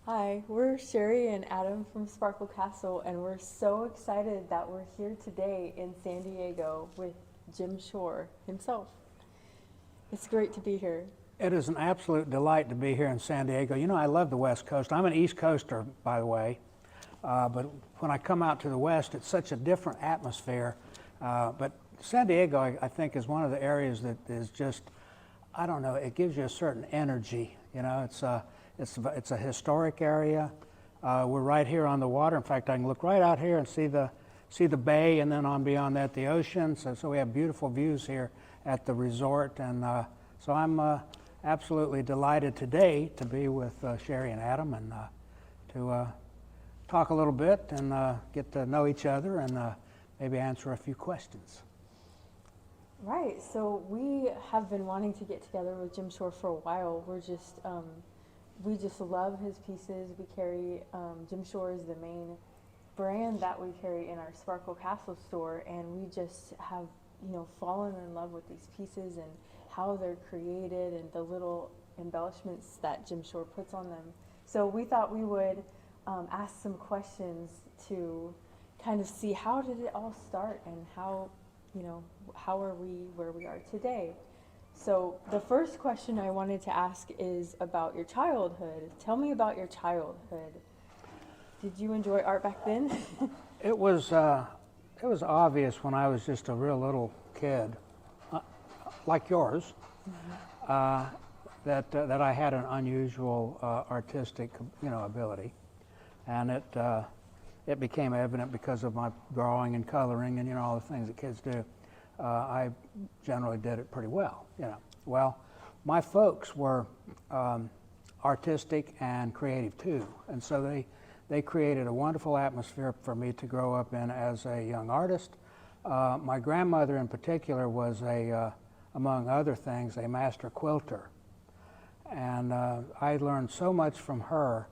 Hi, we're Sherry and Adam from Sparkle Castle, and we're so excited that we're here today in San Diego with Jim Shore himself. It's great to be here. It is an absolute delight to be here in San Diego. You know, I love the West Coast. I'm an East Coaster, by the way, but when I come out to the West, it's such a different atmosphere. But San Diego, I think, is one of the areas that is just, I don't know, it gives you a certain energy. You know, it's a historic area. We're right here on the water. In fact, I can look right out here and see the bay, and then on beyond that, the ocean. So we have beautiful views here at the resort, and so I'm absolutely delighted today to be with Sheri and Adam and to talk a little bit and get to know each other and maybe answer a few questions. Right, so we have been wanting to get together with Jim Shore for a while. We just love his pieces. We carry, Jim Shore is the main brand that we carry in our Sparkle Castle store, and we just have, fallen in love with these pieces and how they're created and the little embellishments that Jim Shore puts on them. So we thought we would ask some questions to kind of see how did it all start and how are we where we are today. So the first question I wanted to ask is about your childhood. Tell me about your childhood. Did you enjoy art back then? It was obvious when I was just a real little kid, like yours, that I had an unusual artistic, ability, and it became evident because of my drawing and coloring and all the things that kids do. I generally did it pretty well. Well, my folks were artistic and creative too, and so they created a wonderful atmosphere for me to grow up in as a young artist. My grandmother in particular was among other things, a master quilter. And I learned so much from her,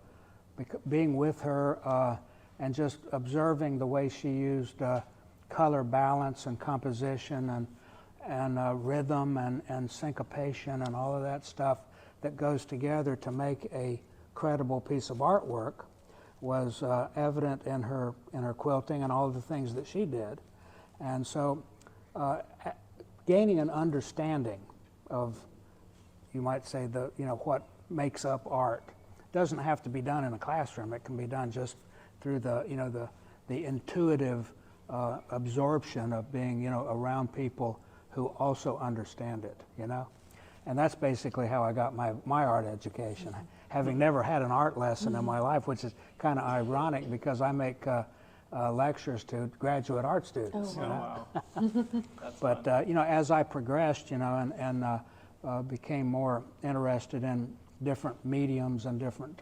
being with her and just observing the way she used color balance and composition and rhythm and syncopation and all of that stuff that goes together to make a credible piece of artwork was evident in her quilting and all of the things that she did. And so gaining an understanding of, you might say, what makes up art doesn't have to be done in a classroom. It can be done just through the intuitive absorption of being around people who also understand it, and that's basically how I got my art education, having never had an art lesson in my life, which is kind of ironic because I make lectures to graduate art students. Oh, wow. That's But fun. as I progressed, and became more interested in different mediums and different,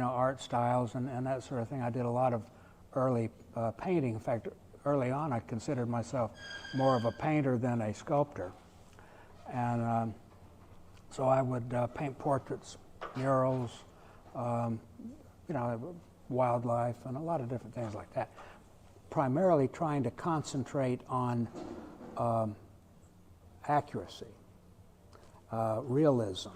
art styles and that sort of thing, I did a lot of early painting. In fact, early on, I considered myself more of a painter than a sculptor, and so I would paint portraits, murals, wildlife, and a lot of different things like that. Primarily trying to concentrate on accuracy, realism.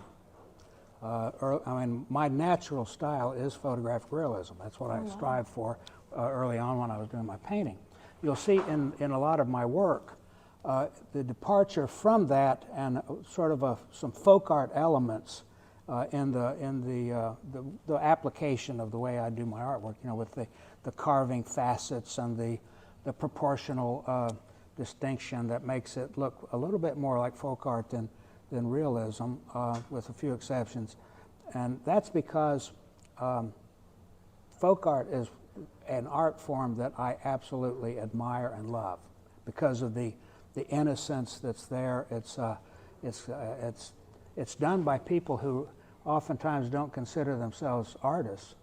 My natural style is photographic realism. That's what I strived for early on when I was doing my painting. You'll see in a lot of my work the departure from that and sort of some folk art elements in the application of the way I do my artwork. With the carving facets and the proportional distinction that makes it look a little bit more like folk art than realism, with a few exceptions. And that's because folk art is an art form that I absolutely admire and love because of the innocence that's there. It's done by people who oftentimes don't consider themselves artists.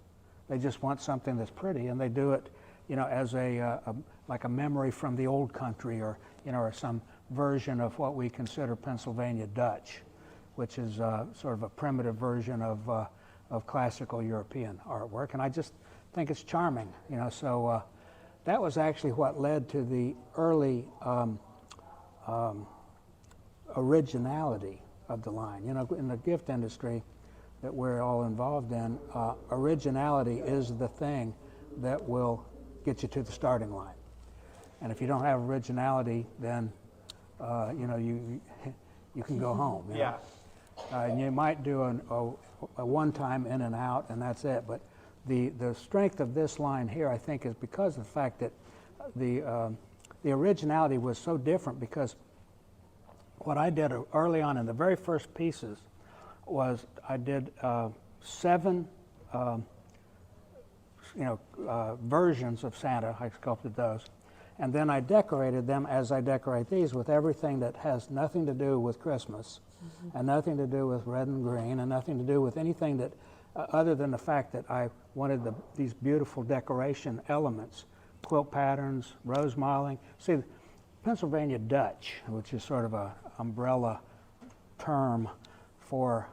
They just want something that's pretty, and they do it, as like a memory from the old country, or or some version of what we consider Pennsylvania Dutch, which is sort of a primitive version of classical European artwork, and I just think it's charming. So that was actually what led to the early originality of the line. In the gift industry, that we're all involved in, originality is the thing that will get you to the starting line. And if you don't have originality, then you can go home. You know? And you might do a one-time in and out, and that's it. But the strength of this line here, I think, is because of the fact that the originality was so different. Because what I did early on in the very first pieces was I did 7 versions of Santa. I sculpted those. And then I decorated them as I decorate these with everything that has nothing to do with Christmas, and nothing to do with red and green, and nothing to do with anything that, other than the fact that I wanted these beautiful decoration elements, quilt patterns, rose modeling. See, Pennsylvania Dutch, which is sort of an umbrella term for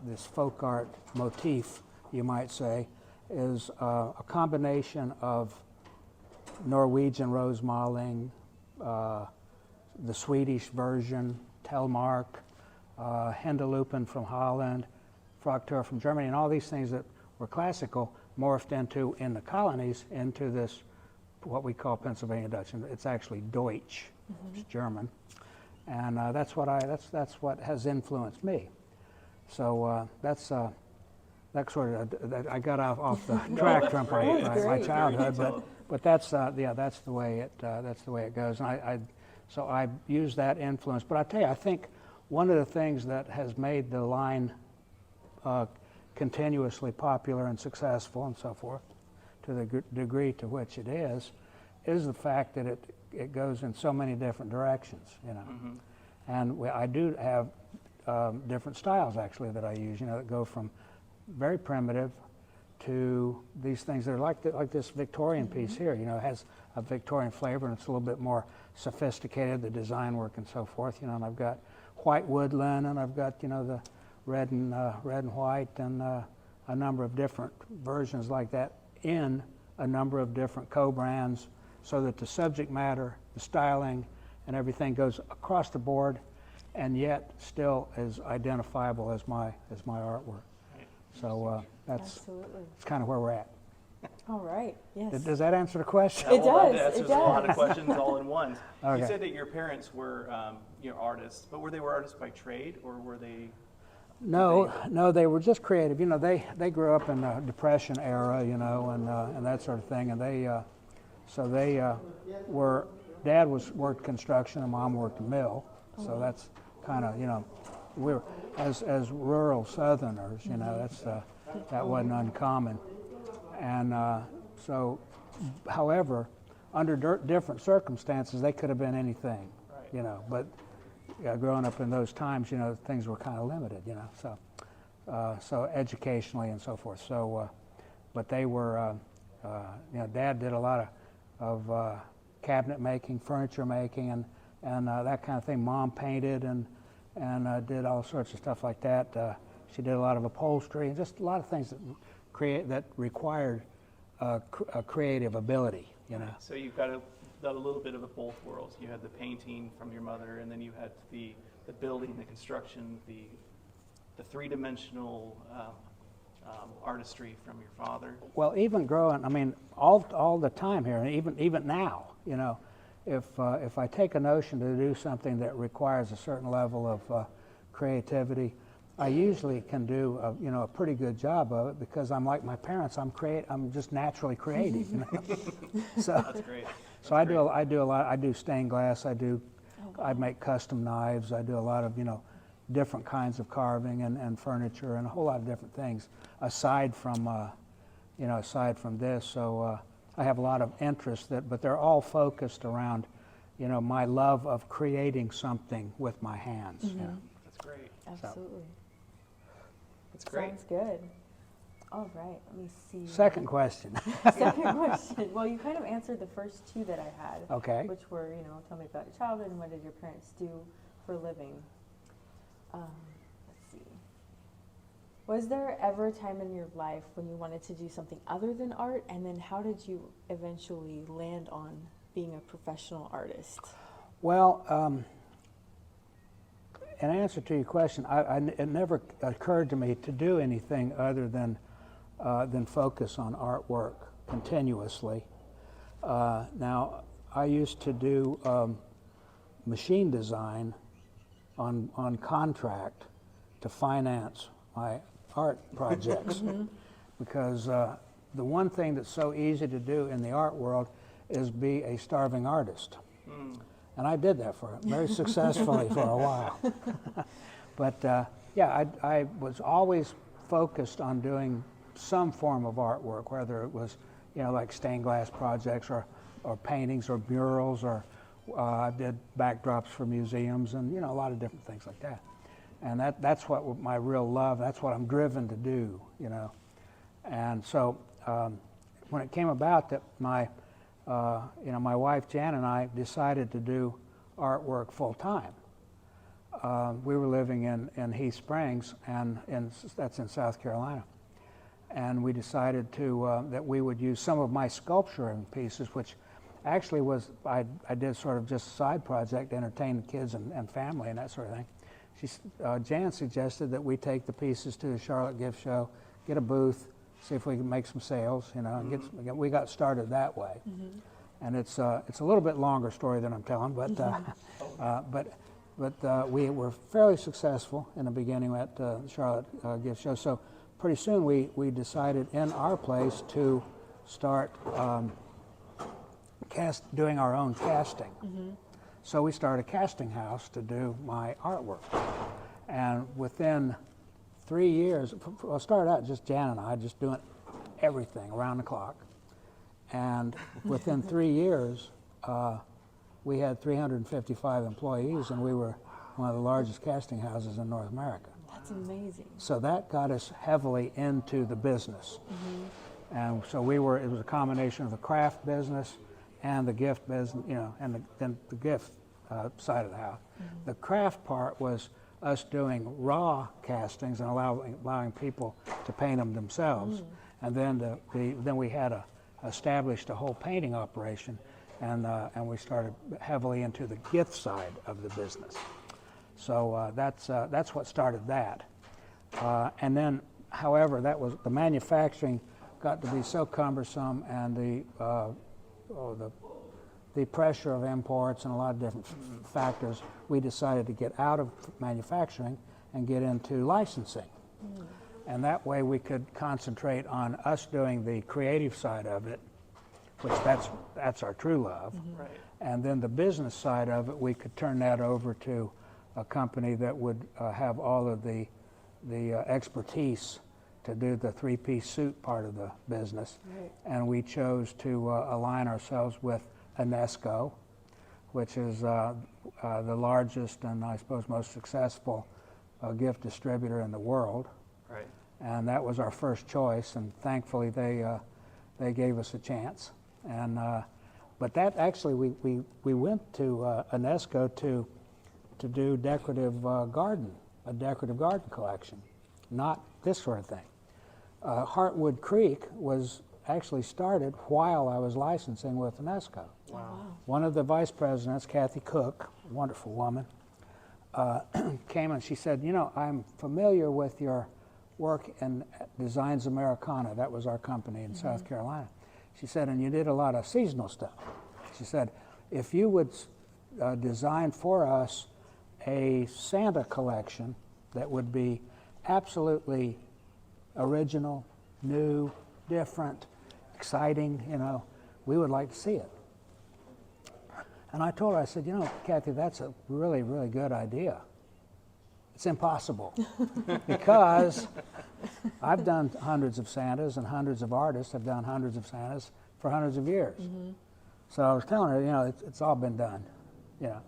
this folk art motif, you might say, is a combination of Norwegian rose modeling, the Swedish version, Telmark, Hendelupen from Holland, Fraktur from Germany, and all these things that were classical morphed into, in the colonies, into this, what we call Pennsylvania Dutch. And it's actually Deutsch, it's German. And that's what has influenced me. So that sort of, I got off the track from my childhood, but that's the way it goes. And so I use that influence. But I tell you, I think one of the things that has made the line continuously popular and successful and so forth, to the degree to which it is the fact that it goes in so many different directions, you know. And I do have different styles actually that I use, you know, that go from very primitive to these things that are like this Victorian piece here. You know, it has a Victorian flavor and it's a little bit more sophisticated, the design work and so forth. You know, and I've got white woodland, and I've got, you know, the red and white, and a number of different versions like that in a number of different co-brands, so that the subject matter, the styling, and everything goes across the board, and yet still is identifiable as my artwork. So that's kind of where we're at. All right. Yes. Does that answer the question? It does. That answers a lot of questions all in one. Okay. You said that your parents were artists, but were they artists by trade, or were they? No, they were just creative. You know, they grew up in the Depression era, you know, and that sort of thing, and they were. Dad worked construction, and Mom worked a mill, so that's kind of, you know, we're as rural Southerners, you know, that wasn't uncommon. And so, however, under different circumstances, they could have been anything, you know. But growing up in those times, you know, things were kind of limited, you know. So educationally and so forth. So, but they were, you know, Dad did a lot of cabinet making, furniture making, and that kind of thing. Mom painted and did all sorts of stuff like that. She did a lot of upholstery and just a lot of things that required a creative ability, you know. So you've got a little bit of both worlds. You had the painting from your mother, and then you had the building, the construction, the three-dimensional artistry from your father. Well, even growing, I mean, all the time here, and even now, you know, if I take a notion to do something that requires a certain level of creativity, I usually can do a pretty good job of it, because I'm like my parents. I'm just naturally creative. You know? So that's great. So I do a lot. I do stained glass. I make custom knives. I do a lot of, you know, different kinds of carving and furniture and a whole lot of different things aside from this. So I have a lot of interests but they're all focused around, you know, my love of creating something with my hands. You know? That's great. Absolutely. That's great. Sounds good. All right, let me see. Second question. Second question. Well, you kind of answered the first two that I had. Okay. Which were, you know, tell me about your childhood and what did your parents do for a living. Let's see. Was there ever a time in your life when you wanted to do something other than art, and then how did you eventually land on being a professional artist? Well, in answer to your question, it never occurred to me to do anything other than focus on artwork continuously. Now, I used to do machine design on contract to finance my art projects, because the one thing that's so easy to do in the art world is be a starving artist. And I did that very successfully for a while. But yeah, I was always focused on doing some form of artwork, whether it was, you know, like stained glass projects or paintings or murals, or I did backdrops for museums, and, you know, a lot of different things like that. And that's what my real love, that's what I'm driven to do, you know. And so when it came about that my wife Jan and I decided to do artwork full time, we were living in Heath Springs, and that's in South Carolina. And we decided that we would use some of my sculpturing pieces, which actually was, I did sort of just a side project to entertain the kids and family and that sort of thing. Jan suggested that we take the pieces to the Charlotte Gift Show, get a booth, see if we can make some sales, you know, and we got started that way. And it's a little bit longer story than I'm telling, but we were fairly successful in the beginning at the Charlotte Gift Show. So pretty soon we decided in our place to start doing our own casting. So we started a casting house to do my artwork. And within 3 years, well, it started out just Jan and I just doing everything around the clock. And within 3 years, we had 355 employees, and we were one of the largest casting houses in North America. That's amazing. So that got us heavily into the business. And so it was a combination of the craft business and the gift business, you know, and then the gift side of the house. The craft part was us doing raw castings and allowing people to paint them themselves. And then we had established a whole painting operation, and we started heavily into the gift side of the business. So that's what started that. And then, however, the manufacturing got to be so cumbersome, and the pressure of imports and a lot of different factors, we decided to get out of manufacturing and get into licensing. And that way we could concentrate on us doing the creative side of it, which that's our true love. Right. And then the business side of it, we could turn that over to a company that would have all of the expertise to do the three-piece suit part of the business. And we chose to align ourselves with UNESCO, which is the largest and I suppose most successful gift distributor in the world. Right. And that was our first choice, and thankfully they gave us a chance. And but that actually we went to UNESCO to do a decorative garden collection, not this sort of thing. Heartwood Creek was actually started while I was licensing with UNESCO. Wow. One of the vice presidents, Kathy Cook, a wonderful woman, came and she said, you know, I'm familiar with your work in Designs Americana. That was our company in South Carolina. She said, and you did a lot of seasonal stuff. She said, if you would design for us a Santa collection that would be absolutely original, new, different, exciting, you know, we would like to see it. And I told her, I said, you know, Kathy, that's a really, really good idea. It's impossible because I've done hundreds of Santas, and hundreds of artists have done hundreds of Santas for hundreds of years. So I was telling her, you know, it's all been done, you know.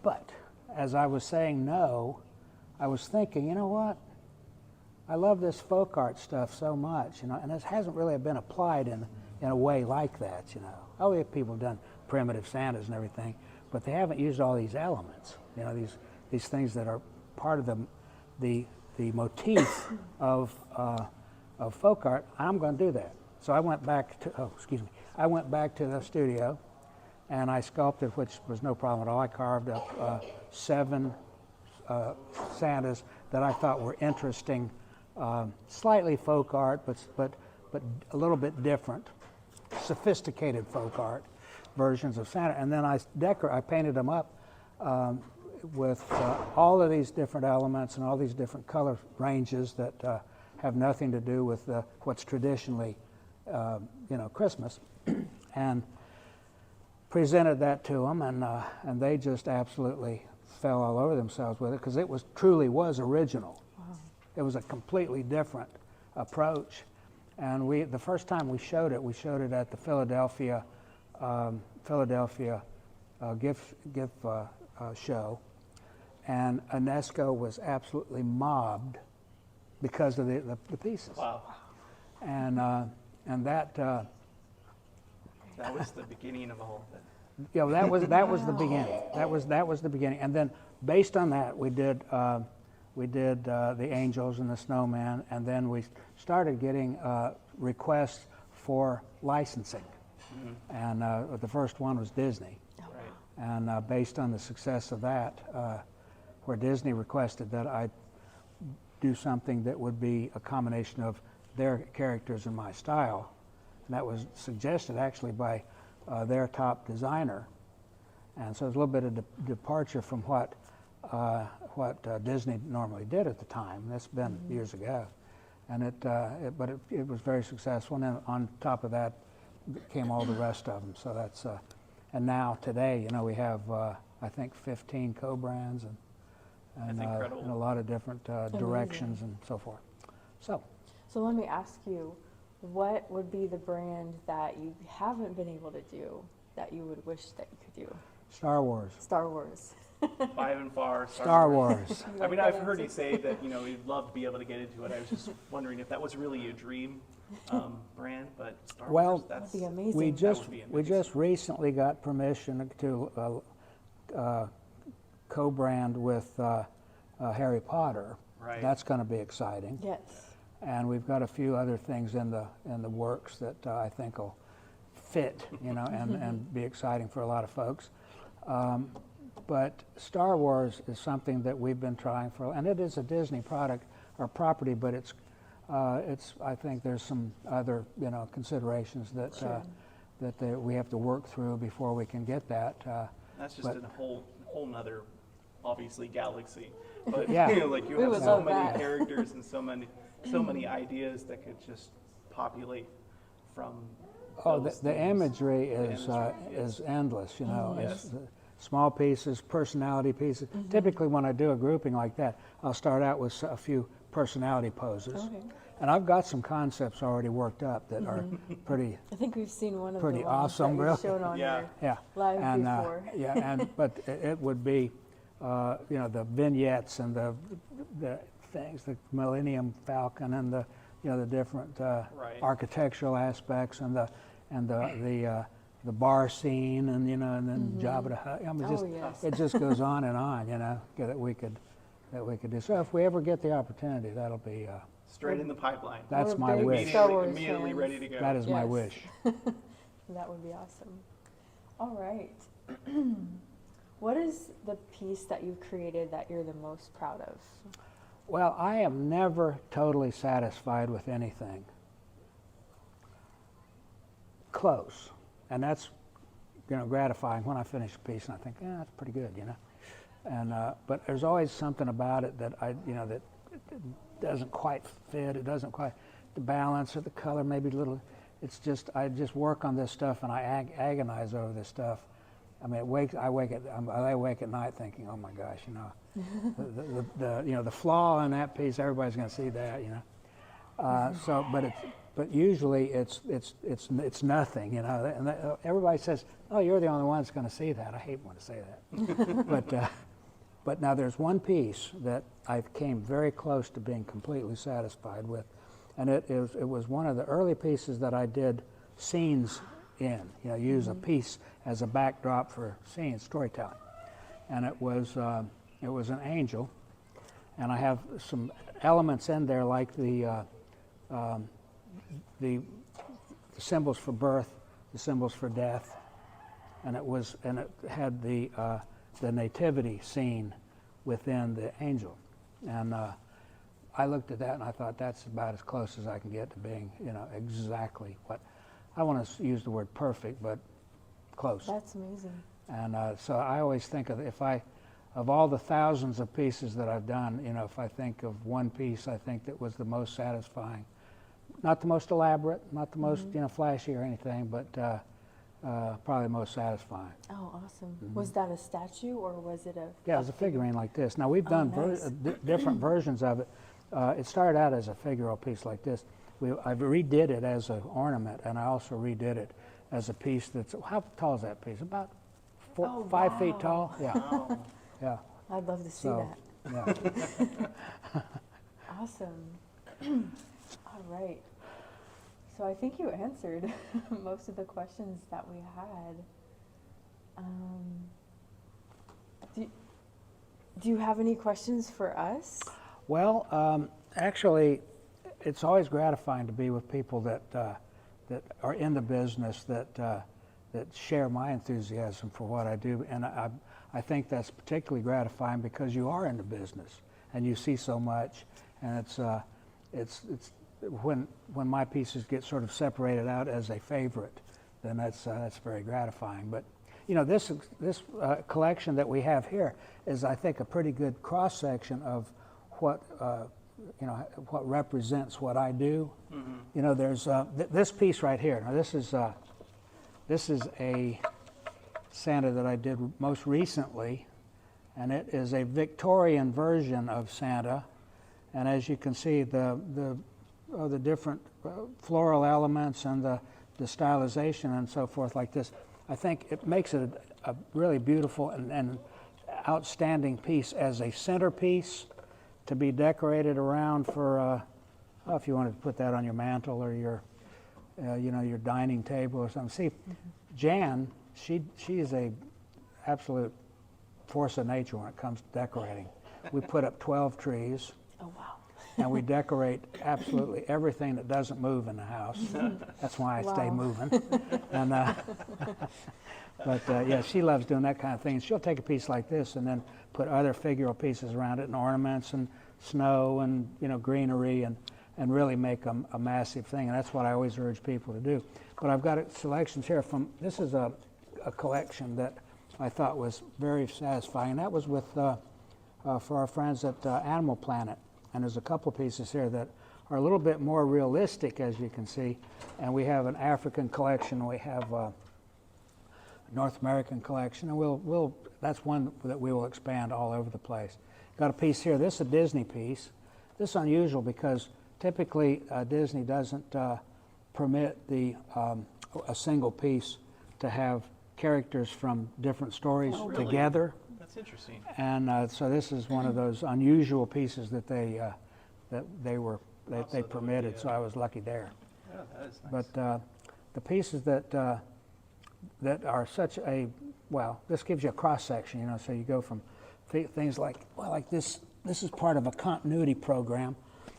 But as I was saying no, I was thinking, you know what? I love this folk art stuff so much, you know, and it hasn't really been applied in a way like that, you know. Oh, yeah, people have done primitive Santas and everything, but they haven't used all these elements, you know, these things that are part of the motif of folk art. I'm going to do that. So I went back to the studio, and I sculpted, which was no problem at all. I carved up 7 Santas that I thought were interesting, slightly folk art, but a little bit different, sophisticated folk art versions of Santa. And then I painted them up with all of these different elements and all these different color ranges that have nothing to do with what's traditionally, Christmas, and presented that to them, and they just absolutely fell all over themselves with it because it truly was original. Wow. It was a completely different approach, and the first time we showed it at the Philadelphia gift show, and UNESCO was absolutely mobbed because of the pieces. Wow. And that. That was the beginning of all of it. That was the beginning. That was the beginning. And then based on that, we did the angels and the snowman, and then we started getting requests for licensing. Mm-hmm. And the first one was Disney. Right. And based on the success of that, where Disney requested that I do something that would be a combination of their characters and my style, and that was suggested actually by their top designer. And so it was a little bit of departure from what Disney normally did at the time. That's been mm-hmm. years ago. And it was very successful. And then on top of that came all the rest of them. So that's, and now today, we have, I think 15 co-brands and a lot of different directions and so forth. So let me ask you, what would be the brand that you haven't been able to do that you would wish that you could do? Star Wars. Star Wars. By and far, Star Wars. I mean, I've heard you say that, you'd love to be able to get into it. I was just wondering if that was really a dream brand, but Star Wars, that'd be amazing. We just recently got permission to co-brand with Harry Potter. Right. That's going to be exciting. Yes. And we've got a few other things in the works that I think will fit, and be exciting for a lot of folks. But Star Wars is something that we've been trying for, and it is a Disney product or property, but it's I think there's some other considerations that sure. We have to work through before we can get that. That's just a whole nother, obviously, galaxy. But yeah. like you have so many characters and so many ideas that could just populate from. Oh, the imagery is endless. Yes. Small pieces, personality pieces. Mm-hmm. Typically, when I do a grouping like that, I'll start out with a few personality poses. Okay. And I've got some concepts already worked up that are pretty. I think we've seen one of pretty the ones awesome, that you've shown on your live before. But it would be, the vignettes and the things, the Millennium Falcon and the different architectural aspects and the bar scene and and then mm-hmm. Jabba the Hutt. I mean, it just goes on and on. That we could do. So if we ever get the opportunity, that'll be straight in the pipeline. That's my wish. Immediately ready to go. That is my wish. That would be awesome. All right. What is the piece that you've created that you're the most proud of? Well, I am never totally satisfied with anything. Close. And that's, gratifying when I finish a piece and I think, that's pretty good, And but there's always something about it that that it doesn't quite fit. It doesn't quite the balance or the color, maybe a little. It's just I just work on this stuff and I agonize over this stuff. I mean, I wake at night thinking, oh my gosh, the flaw in that piece. Everybody's going to see that, But usually it's nothing, And everybody says, "Oh, you're the only one that's going to see that." I hate when to say that. But now there's one piece that I came very close to being completely satisfied with, and it was one of the early pieces that I did scenes in. Use mm-hmm. a piece as a backdrop for scene storytelling, and it was an angel, and I have some elements in there like the symbols for birth, the symbols for death, and it had the nativity scene within the angel. And I looked at that and I thought that's about as close as I can get to being, exactly what, I want to use the word perfect, but close. That's amazing. And so I always think of all the thousands of pieces that I've done, if I think of one piece I think that was the most satisfying. Not the most elaborate, not the most, flashy or anything, but probably the most satisfying. Oh, awesome. Was that a statue or was it a... Yeah, it was a figurine like this. Now, we've done nice. different versions of it. It started out as a figural piece like this. I redid it as an ornament, and I also redid it as a piece that's, how tall is that piece? About 5 feet tall? Yeah. Wow. Yeah. I'd love to see So, that. yeah. Awesome. All right. So I think you answered most of the questions that we had. Do you have any questions for us? Well, actually, it's always gratifying to be with people that are in the business, that share my enthusiasm for what I do, and I think that's particularly gratifying because you are in the business and you see so much, and it's when my pieces get sort of separated out as a favorite, then that's very gratifying. But this collection that we have here is, I think, a pretty good cross section of what what represents what I do. Mm-hmm. There's this piece right here. Now this is a Santa that I did most recently, and it is a Victorian version of Santa. And as you can see, the different floral elements and the stylization and so forth like this, I think it makes it a really beautiful and outstanding piece as a centerpiece to be decorated around for, if you wanted to put that on your mantle or your, your dining table or something. See, Jan, she is a absolute force of nature when it comes to decorating. We put up 12 trees. Oh, wow. And we decorate absolutely everything that doesn't move in the house. That's why I stay moving. And yeah, she loves doing that kind of thing. She'll take a piece like this and then put other figural pieces around it, and ornaments and snow and greenery, and really make a massive thing. And that's what I always urge people to do. But I've got selections here from, this is a collection that I thought was very satisfying. And that was with for our friends at Animal Planet. And there's a couple pieces here that are a little bit more realistic, as you can see. And we have an African collection, we have a North American collection, and that's one that we will expand all over the place. Got a piece here. This is a Disney piece. This is unusual because typically Disney doesn't permit a single piece to have characters from different stories together. That's interesting. And so this is one of those unusual pieces that they permitted. So I was lucky there. Yeah, that is nice. But the pieces that are such a, well, this gives you a cross section, so you go from things like, well, like this. This is part of a continuity program,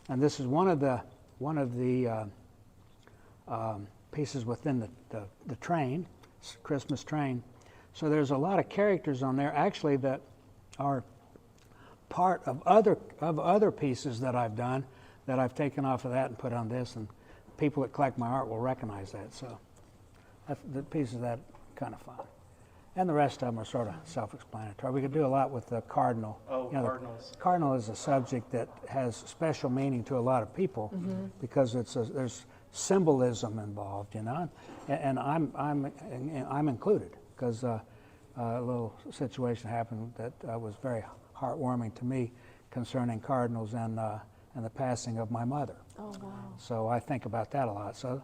and this is one of the pieces within the train, Christmas train. So there's a lot of characters on there, actually, that are part of other pieces that I've done that I've taken off of that and put on this, and people that collect my art will recognize that. So the pieces of that kind of fun. And the rest of them are sort of self-explanatory. We could do a lot with the cardinal. Oh, cardinals. Cardinal is a subject that has special meaning to a lot of people because there's symbolism involved, and I'm included because a little situation happened that was very heartwarming to me concerning cardinals and the passing of my mother. Oh, wow. So I think about that a lot. So,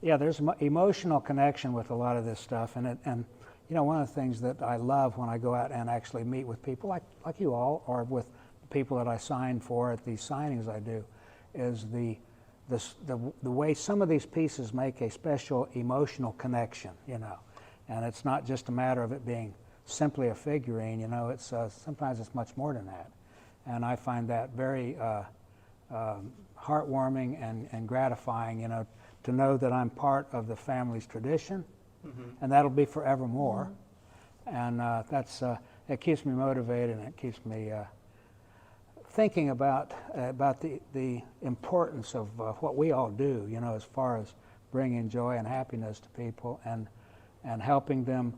yeah, there's emotional connection with a lot of this stuff, and one of the things that I love when I go out and actually meet with people like you all, or with people that I sign for at these signings I do, is the way some of these pieces make a special emotional connection, and it's not just a matter of it being simply a figurine, it's sometimes it's much more than that, and I find that very heartwarming and gratifying, to know that I'm part of the family's tradition. And that'll be forevermore, and it keeps me motivated, and it keeps me thinking about the importance of what we all do, you know, as far as bringing joy and happiness to people, and helping them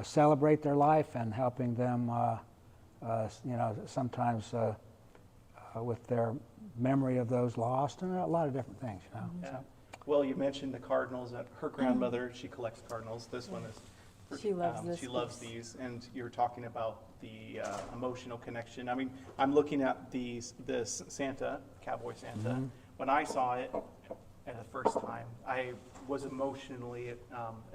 celebrate their life, and helping them, you know, sometimes with their memory of those lost, and a lot of different things, you know. Yeah. Well, you mentioned the cardinals. Her grandmother, she collects cardinals. This one is. She loves this She loves piece. these, and you were talking about the emotional connection. I mean, I'm looking at this Santa, Cowboy Santa. Mm-hmm. When I saw it at the first time, I was emotionally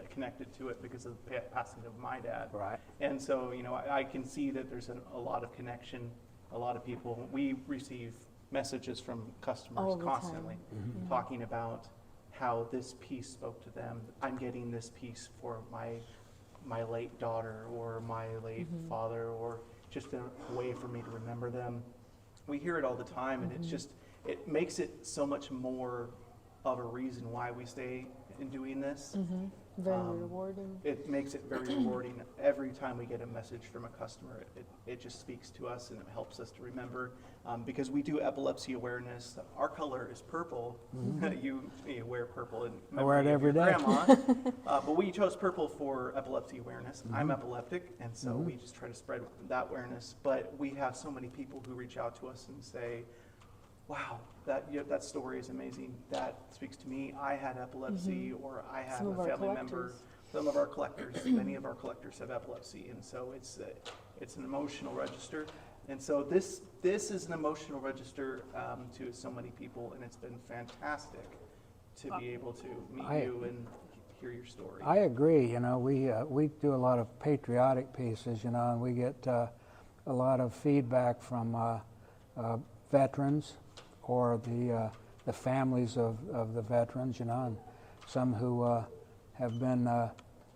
connected to it because of the passing of my dad. Right. And so, you know, I can see that there's a lot of connection. A lot of people. We receive messages from customers All the time. constantly talking about how this piece spoke to them. I'm getting this piece for my late daughter, or my late father, or just a way for me to remember them. We hear it all the time, and it's just, it makes it so much more of a reason why we stay in doing this. Very rewarding. It makes it very rewarding. Every time we get a message from a customer, it just speaks to us, and it helps us to remember. Because we do epilepsy awareness. Our color is purple. You wear purple in I wear it memory of every your day. grandma. But we chose purple for epilepsy awareness. I'm epileptic, and so we just try to spread that awareness. But we have so many people who reach out to us and say, wow, that story is amazing. That speaks to me. I had epilepsy, or I have Some of a our family member. collectors. Some of our collectors, many of our collectors have epilepsy, and so it's an emotional register. And so this is an emotional register to so many people, and it's been fantastic to be able to meet you and hear your story. I agree. You know, we do a lot of patriotic pieces, you know, and we get a lot of feedback from veterans, or the families of the veterans, you know, and some who have been,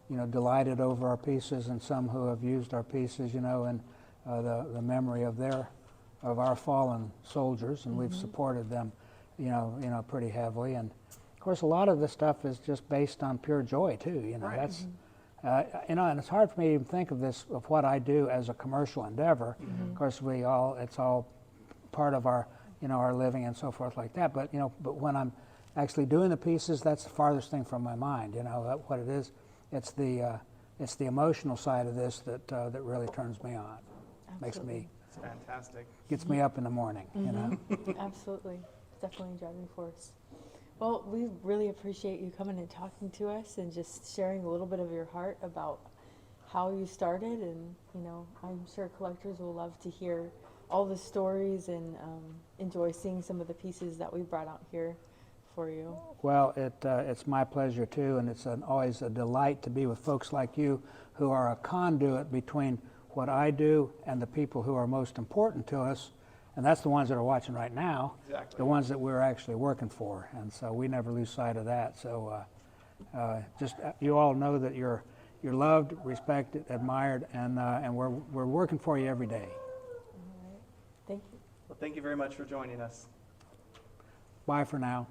you know, delighted over our pieces, and some who have used our pieces, you know, and the memory of our fallen soldiers, and we've supported them, you know, pretty heavily. And of course, a lot of the stuff is just based on pure joy too. You know, Right. that's you know, and it's hard for me to even think of this, of what I do as a commercial endeavor. Of course, it's all part of our, you know, our living and so forth like that. But you know, but when I'm actually doing the pieces, that's the farthest thing from my mind. You know, what it is, it's the emotional side of this that really turns me on. Makes me, It's fantastic. gets me up in the morning, you know. Absolutely. It's definitely a driving force. Well, we really appreciate you coming and talking to us, and just sharing a little bit of your heart about how you started. And, you know, I'm sure collectors will love to hear all the stories, and enjoy seeing some of the pieces that we brought out here for you. Well, it's my pleasure too, and it's always a delight to be with folks like you, who are a conduit between what I do and the people who are most important to us, and that's the ones that are watching right now, Exactly. the ones that we're actually working for, and so we never lose sight of that. So just you all know that you're loved, respected, admired, and we're working for you every day. All right. Thank you. Well, thank you very much for joining us. Bye for now.